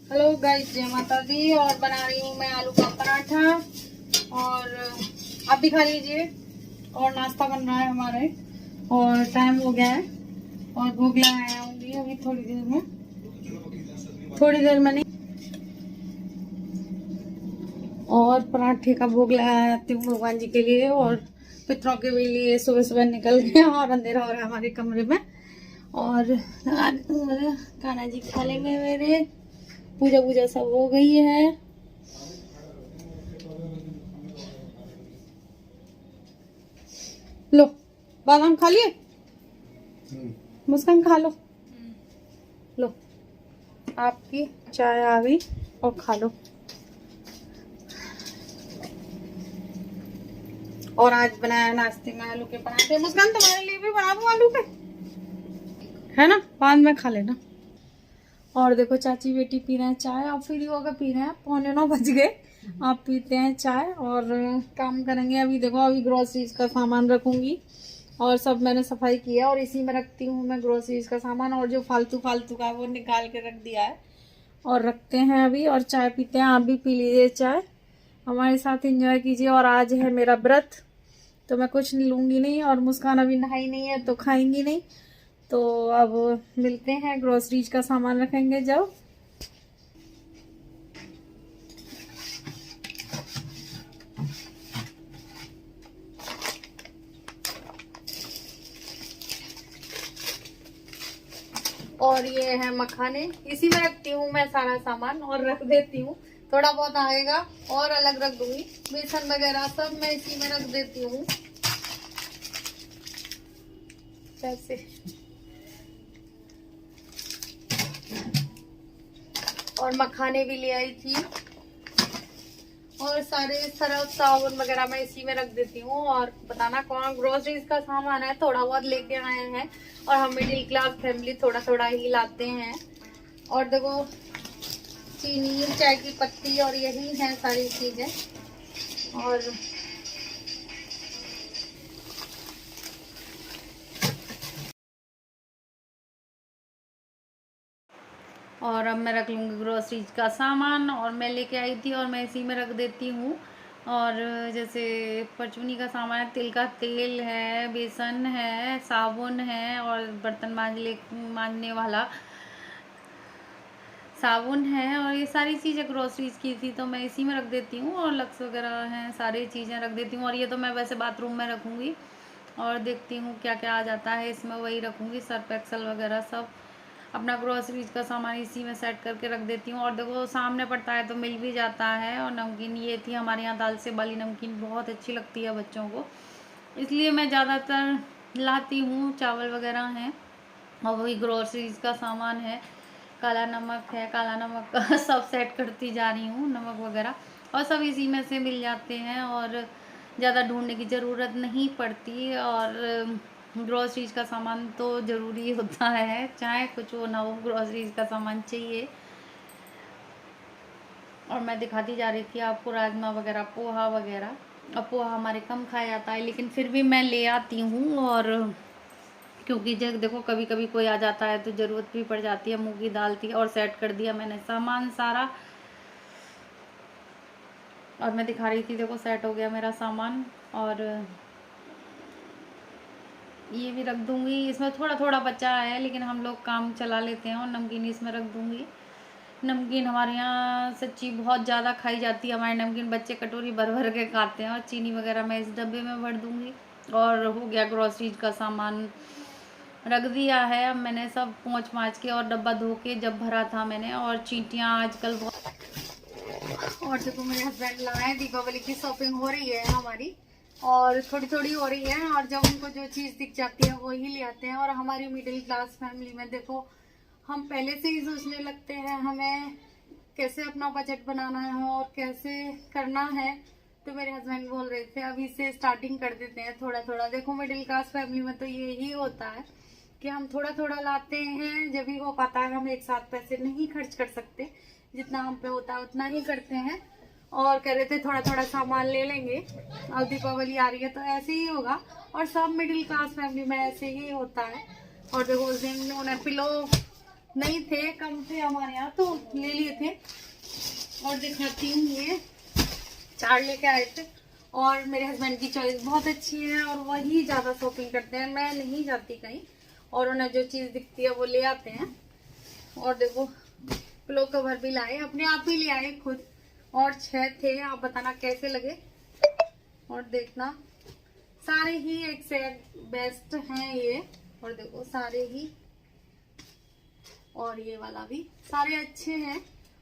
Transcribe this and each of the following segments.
Hello guys, जय माता दी। और बना रही हूँ मैं आलू का पराठा, और आप भी खा लीजिए। और नाश्ता बन रहा है हमारे, और टाइम हो गया है और भूख लगाए आऊंगी अभी थोड़ी देर में। नहीं, और पराठे का भोग लगाया आती हूँ भगवान जी के लिए और पितरों के भी लिए। सुबह सुबह निकल गए और अंधेरा हो रहा है हमारे कमरे में। और कान्हा जी खा लेंगे मेरे। पूजा पूजा सब हो गई है। लो, बादाम खा लिए? मुस्कान खा लो। लो, आपकी चाय आ गई और खा लो। और आज बनाया नाश्ते में आलू के पराठे। मुस्कान, तुम्हारे लिए भी बना दूं आलू के, है ना? बाद में खा लेना। और देखो, चाची बेटी पी रहे हैं चाय। आप फ्री होकर पी रहे हैं, 8:45 बज गए। आप पीते हैं चाय और काम करेंगे। अभी देखो, अभी ग्रोसरीज का सामान रखूंगी और सब मैंने सफाई किया और इसी में रखती हूँ मैं ग्रोसरीज का सामान। और जो फालतू फालतू का वो निकाल के रख दिया है और रखते हैं अभी। और चाय पीते हैं। आप भी पी लीजिए चाय, हमारे साथ एंजॉय कीजिए। और आज है मेरा व्रत, तो मैं कुछ नहीं लूंगी नहीं। और मुस्कान अभी नहाई नहीं है तो खाएंगी नहीं। तो अब मिलते हैं, ग्रोसरीज का सामान रखेंगे जब। और ये है मखाने, इसी में रखती हूँ मैं सारा सामान और रख देती हूँ। थोड़ा बहुत आएगा और अलग रख दूंगी। बेसन वगैरह सब मैं इसी में रख देती हूँ ऐसे। और मखाने भी ले आई थी और सारे सरफ साबुन वगैरह मैं इसी में रख देती हूँ। और बताना कौन ग्रोसरीज का सामान है, थोड़ा बहुत लेके आए हैं। और हम मिडिल क्लास फैमिली थोड़ा थोड़ा ही लाते हैं। और देखो, चीनी, चाय की पत्ती और यही है सारी चीजें। और अब मैं रख लूँगी ग्रोसरीज का सामान। और मैं लेके आई थी और मैं इसी में रख देती हूँ। और जैसे परचूनी का सामान है, तिल का तेल है, बेसन है, साबुन है और बर्तन मांजने वाला साबुन है। और ये सारी चीज़ें ग्रोसरीज की थी तो मैं इसी में रख देती हूँ। और लक्स वगैरह हैं, सारी चीज़ें रख देती हूँ। और ये तो मैं वैसे बाथरूम में रखूँगी और देखती हूँ क्या क्या आ जाता है इसमें, वही रखूँगी। सर्फ एक्सल वगैरह सब अपना ग्रोसरीज का सामान इसी में सेट करके रख देती हूँ। और देखो, सामने पड़ता है तो मिल भी जाता है। और नमकीन ये थी हमारे यहाँ, दाल से वाली नमकीन बहुत अच्छी लगती है बच्चों को, इसलिए मैं ज़्यादातर लाती हूँ। चावल वगैरह हैं और वही ग्रोसरीज का सामान है। काला नमक है, काला नमक का सब सेट करती जा रही हूँ, नमक वगैरह, और सब इसी में से मिल जाते हैं और ज़्यादा ढूंढने की ज़रूरत नहीं पड़ती। और ग्रोसरीज का सामान तो ज़रूरी होता है, चाहे कुछ हो ना हो, ग्रोसरीज का सामान चाहिए। और मैं दिखाती जा रही थी आपको राजमा वगैरह, पोहा वगैरह। अब पोहा हमारे कम खाया जाता है लेकिन फिर भी मैं ले आती हूँ। और क्योंकि जब देखो कभी कभी कोई आ जाता है तो ज़रूरत भी पड़ जाती है। मूंगी दाल थी और सेट कर दिया मैंने सामान सारा। और मैं दिखा रही थी, देखो सेट हो गया मेरा सामान। और ये भी रख दूंगी, इसमें थोड़ा थोड़ा बचा है लेकिन हम लोग काम चला लेते हैं। और नमकीन इसमें रख दूंगी। नमकीन हमारे यहाँ सच्ची बहुत ज़्यादा खाई जाती है, हमारे नमकीन बच्चे कटोरी भर भर के खाते हैं। और चीनी वगैरह मैं इस डब्बे में भर दूंगी। और हो गया ग्रोसरीज का सामान रख दिया है। अब मैंने सब पोंछ माछ के और डब्बा धो के जब भरा था मैंने। और चींटियाँ आजकल बहुत। और देखो, मेरे हस्बैंड लाए, दीपावली की शॉपिंग हो रही है हमारी और थोड़ी थोड़ी हो रही है। और जब उनको जो चीज़ दिख जाती है वो ही ले आते हैं। और हमारी मिडिल क्लास फैमिली में देखो, हम पहले से ही सोचने लगते हैं हमें कैसे अपना बजट बनाना है और कैसे करना है। तो मेरे हस्बैंड बोल रहे थे अभी से स्टार्टिंग कर देते हैं थोड़ा थोड़ा। देखो, मिडिल क्लास फैमिली में तो यही होता है कि हम थोड़ा थोड़ा लाते हैं, जब भी हो पाता है। हम एक साथ पैसे नहीं खर्च कर सकते, जितना हम पे होता है उतना ही करते हैं। और कह रहे थे थोड़ा थोड़ा सामान ले लेंगे, अब दीपावली आ रही है तो ऐसे ही होगा। और सब मिडिल क्लास फैमिली में ऐसे ही होता है। और देखो, उस दिन उन्होंने पिलो नहीं थे, कम थे हमारे यहाँ तो ले लिए थे। और दिखाती हूँ, ये 4 लेके आए थे और मेरे हस्बैंड की चॉइस बहुत अच्छी है और वही ज्यादा शॉपिंग करते हैं, मैं नहीं जाती कहीं, और उन्हें जो चीज दिखती है वो ले आते हैं। और देखो पिलो कवर भी लाए, अपने आप ही ले आए खुद, और 6 थे। आप बताना कैसे लगे और देखना, सारे ही एक से एक बेस्ट हैं ये। और देखो सारे ही, और ये वाला भी सारे अच्छे हैं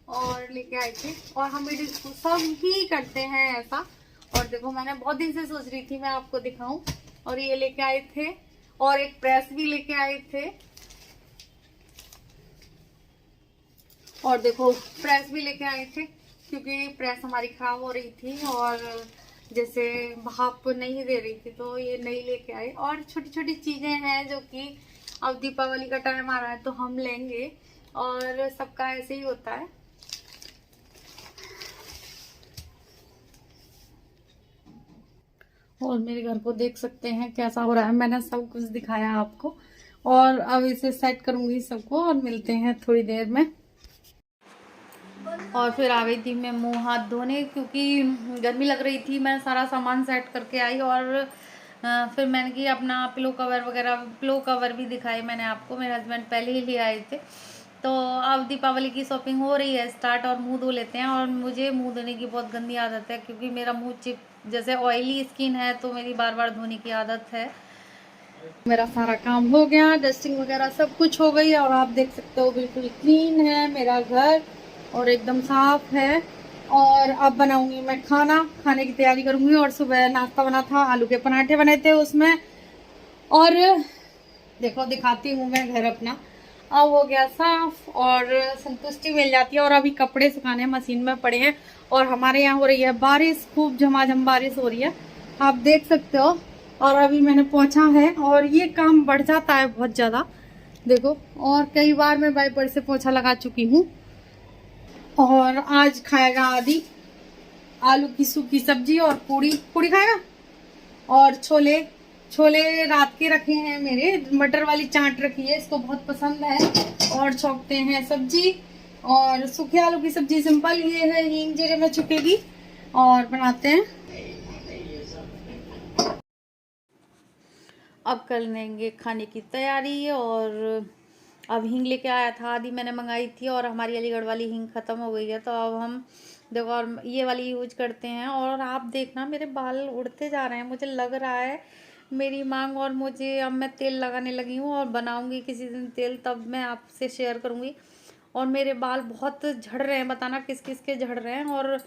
और लेके आए थे। और हम सब ही करते हैं ऐसा। और देखो मैंने बहुत दिन से सोच रही थी मैं आपको दिखाऊं, और ये लेके आए थे, और एक प्रेस भी लेके आए थे। और देखो प्रेस भी लेके आए थे क्योंकि प्रेस हमारी खराब हो रही थी और जैसे भाप नहीं दे रही थी, तो ये नहीं लेके आए। और छोटी छोटी चीजें हैं जो कि अब दीपावली का टाइम आ रहा है तो हम लेंगे, और सबका ऐसे ही होता है। और मेरे घर को देख सकते हैं कैसा हो रहा है, मैंने सब कुछ दिखाया आपको। और अब इसे सेट करूंगी सबको, और मिलते हैं थोड़ी देर में। और फिर आ गई थी मैं मुंह हाथ धोने, क्योंकि गर्मी लग रही थी। मैं सारा सामान सेट करके आई, और फिर मैंने कि अपना पिलो कवर वगैरह, पिलो कवर भी दिखाए मैंने आपको, मेरे हस्बैंड पहले ही ले आए थे। तो अब दीपावली की शॉपिंग हो रही है स्टार्ट, और मुंह धो लेते हैं। और मुझे मुंह धोने की बहुत गंदी आदत है, क्योंकि मेरा मुंह चिप जैसे ऑयली स्किन है, तो मेरी बार बार धोने की आदत है। मेरा सारा काम हो गया, डस्टिंग वगैरह सब कुछ हो गई, और आप देख सकते हो बिल्कुल क्लीन है मेरा घर और एकदम साफ है। और अब बनाऊंगी मैं खाने की तैयारी करूंगी। और सुबह नाश्ता बना था, आलू के पराठे बने थे उसमें। और देखो दिखाती हूँ मैं घर अपना, अब हो गया साफ और संतुष्टि मिल जाती है। और अभी कपड़े सुखाने मशीन में पड़े हैं, और हमारे यहाँ हो रही है बारिश, खूब झमाझम बारिश हो रही है, आप देख सकते हो। और अभी मैंने पोंछा है, और ये काम बढ़ जाता है बहुत ज्यादा, देखो। और कई बार मैं वाइपर से पोंछा लगा चुकी हूँ। और आज खाएगा आदि आलू की सूखी सब्जी और पूड़ी खाएगा। और छोले रात के रखे हैं मेरे, मटर वाली चाट रखी है, इसको बहुत पसंद है। और छोंकते हैं सब्जी, और सूखे आलू की सब्जी सिंपल, ये है हींग जीरे में छुपेगी, और बनाते हैं। अब कर लेंगे खाने की तैयारी। और अब हींग लेके आया था, आदि मैंने मंगाई थी, और हमारी अलीगढ़ वाली हींग ख़त्म हो गई है, तो अब हम देखो और ये वाली यूज करते हैं। और आप देखना मेरे बाल उड़ते जा रहे हैं, मुझे लग रहा है मेरी मांग। और मुझे अब मैं तेल लगाने लगी हूँ, और बनाऊंगी किसी दिन तेल, तब मैं आपसे शेयर करूँगी। और मेरे बाल बहुत झड़ रहे हैं, बताना किस किस के झड़ रहे हैं। और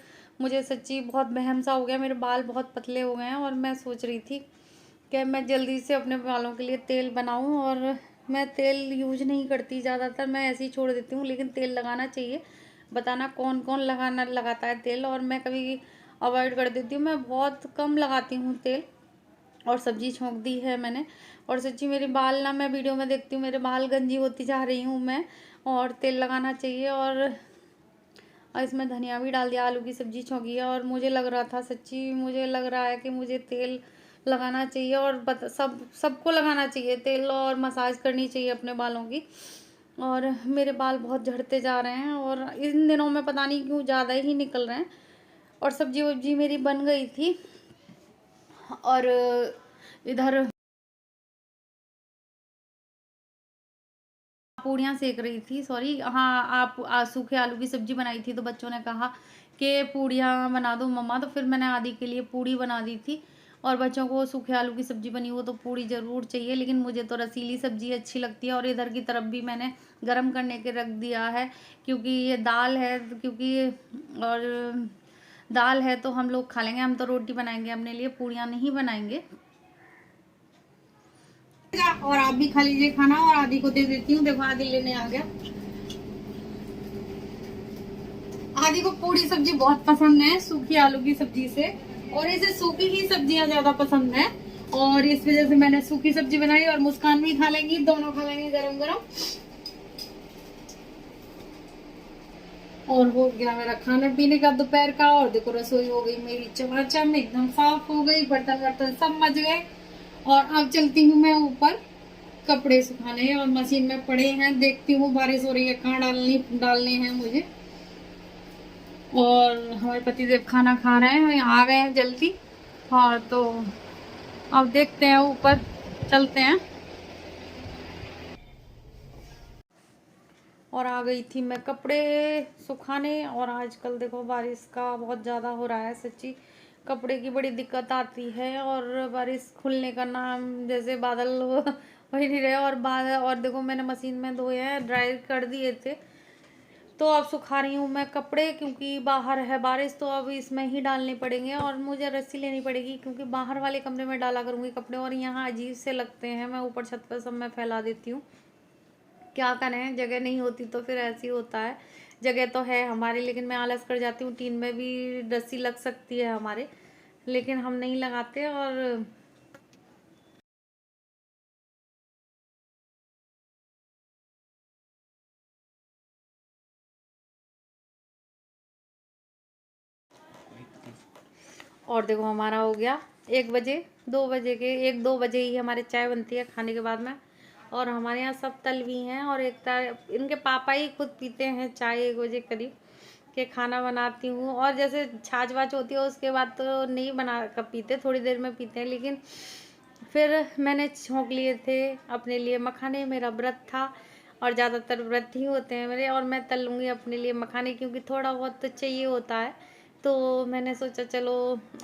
मुझे सच्ची बहुत वहम सा हो गया, मेरे बाल बहुत पतले हो गए हैं। और मैं सोच रही थी कि मैं जल्दी से अपने बालों के लिए तेल बनाऊं। और मैं तेल यूज नहीं करती ज़्यादातर, मैं ऐसे ही छोड़ देती हूँ, लेकिन तेल लगाना चाहिए। बताना कौन कौन लगाता है तेल, और मैं कभी अवॉइड कर देती हूँ, मैं बहुत कम लगाती हूँ तेल। और सब्जी छोंक दी है मैंने। और सच्ची मेरे बाल ना, मैं वीडियो में देखती हूँ मेरे बाल गंजी होती जा रही हूँ मैं, और तेल लगाना चाहिए। और इसमें धनिया भी डाल दिया, आलू की सब्जी छोंकी है। और मुझे लग रहा था, सच्ची मुझे लग रहा है कि मुझे तेल लगाना चाहिए, और सबको लगाना चाहिए तेल, और मसाज करनी चाहिए अपने बालों की। और मेरे बाल बहुत झड़ते जा रहे हैं, और इन दिनों में पता नहीं क्यों ज़्यादा ही निकल रहे हैं। और सब्जी वब्जी मेरी बन गई थी, और इधर पूड़ियाँ सेक रही थी, सॉरी हाँ, आप सूखे आलू की सब्जी बनाई थी, तो बच्चों ने कहा कि पूड़ियाँ बना दो मम्मा, तो फिर मैंने आदि के लिए पूड़ी बना दी थी। और बच्चों को सूखे आलू की सब्जी बनी हो तो पूड़ी ज़रूर चाहिए, लेकिन मुझे तो रसीली सब्जी अच्छी लगती है। और इधर की तरफ भी मैंने गरम करने के रख दिया है, क्योंकि ये दाल है, और दाल है तो हम लोग खा लेंगे, हम तो रोटी बनाएंगे अपने लिए, पूड़ियाँ नहीं बनाएंगे। और आप भी खा लीजिए खाना, और आदि को दे देती हूँ, देखो आदि लेने आ गया। आदि को पूड़ी सब्जी बहुत पसंद है सूखी आलू की सब्जी से, और इसे सूखी ही सब्जियां ज्यादा पसंद है। और इस वजह से मैंने सूखी सब्जी बनाई, और मुस्कान भी खा लेंगी, दोनों खा लेंगे गरम गरम। और हो गया मेरा खाने पीने का दोपहर का। और देखो रसोई हो गई मेरी चमाचम, एकदम साफ हो गई, बर्तन सब मज गए। और अब चलती हूँ मैं ऊपर कपड़े सुखाने और मशीन में पड़े हैं। देखती हूँ बारिश हो रही है, कहाँ डालने हैं मुझे। और हमारे पतिदेव खाना खा रहे हैं, आ गए हैं जल्दी। हाँ तो अब देखते हैं, ऊपर चलते हैं। और आ गई थी मैं कपड़े सुखाने। और आजकल देखो बारिश का बहुत ज़्यादा हो रहा है, सच्ची कपड़े की बड़ी दिक्कत आती है। और बारिश खुलने का नाम, जैसे बादल हो ही नहीं रहे। और बादल, और देखो मैंने मशीन में धोए हैं, ड्राई कर दिए थे, तो अब सुखा रही हूँ मैं कपड़े, क्योंकि बाहर है बारिश, तो अब इसमें ही डालने पड़ेंगे। और मुझे रस्सी लेनी पड़ेगी, क्योंकि बाहर वाले कमरे में डाला करूँगी कपड़े, और यहाँ अजीब से लगते हैं। मैं ऊपर छत पर सब मैं फैला देती हूँ, क्या करें, जगह नहीं होती तो फिर ऐसे ही होता है। जगह तो है हमारी, लेकिन मैं आलस कर जाती हूँ। टीन में भी रस्सी लग सकती है हमारे, लेकिन हम नहीं लगाते। और देखो हमारा हो गया 1 बजे, 2 बजे के 1-2 बजे ही हमारी चाय बनती है खाने के बाद में। और हमारे यहाँ सब तलवी हैं, और इनके पापा ही खुद पीते हैं चाय 1 बजे करीब के खाना बनाती हूँ। और जैसे छाछ वाछ होती है उसके बाद तो नहीं बना कर पीते, थोड़ी देर में पीते हैं। लेकिन फिर मैंने छौंक लिए थे अपने लिए मखाने, मेरा व्रत था, और ज़्यादातर व्रत ही होते हैं मेरे। और मैं तल लूँगी अपने लिए मखाने, क्योंकि थोड़ा बहुत तो चाहिए होता है। तो मैंने सोचा चलो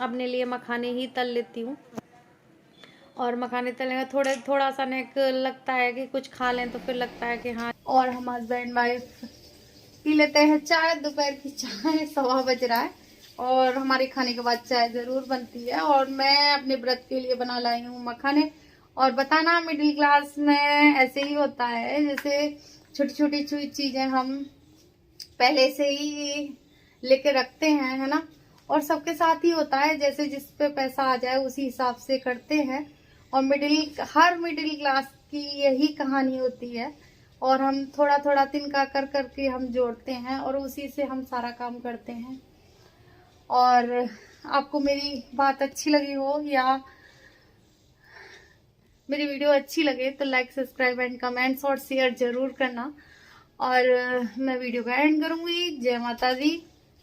अपने लिए मखाने ही तल लेती हूँ। और मखाने तलने में थोड़ा सा नेक लगता है कि कुछ खा लें, तो फिर लगता है कि हाँ। और हम हस्बैंड वाइफ पी लेते हैं चाय, दोपहर की चाय। 1:15 बज रहा है, और हमारे खाने के बाद चाय जरूर बनती है। और मैं अपने व्रत के लिए बना लाई हूँ मखाने। और बताना मिडिल क्लास में ऐसे ही होता है, जैसे छोटी छोटी चीजें हम पहले से ही लेके रखते हैं, है ना। और सबके साथ ही होता है, जैसे जिस पे पैसा आ जाए उसी हिसाब से करते हैं। और हर मिडिल क्लास की यही कहानी होती है। और हम थोड़ा थोड़ा तिनका कर करके हम जोड़ते हैं, और उसी से हम सारा काम करते हैं। और आपको मेरी बात अच्छी लगी हो, या मेरी वीडियो अच्छी लगे, तो लाइक, सब्सक्राइब एंड कमेंट्स और शेयर जरूर करना। और मैं वीडियो का एंड करूंगी। जय माता दी।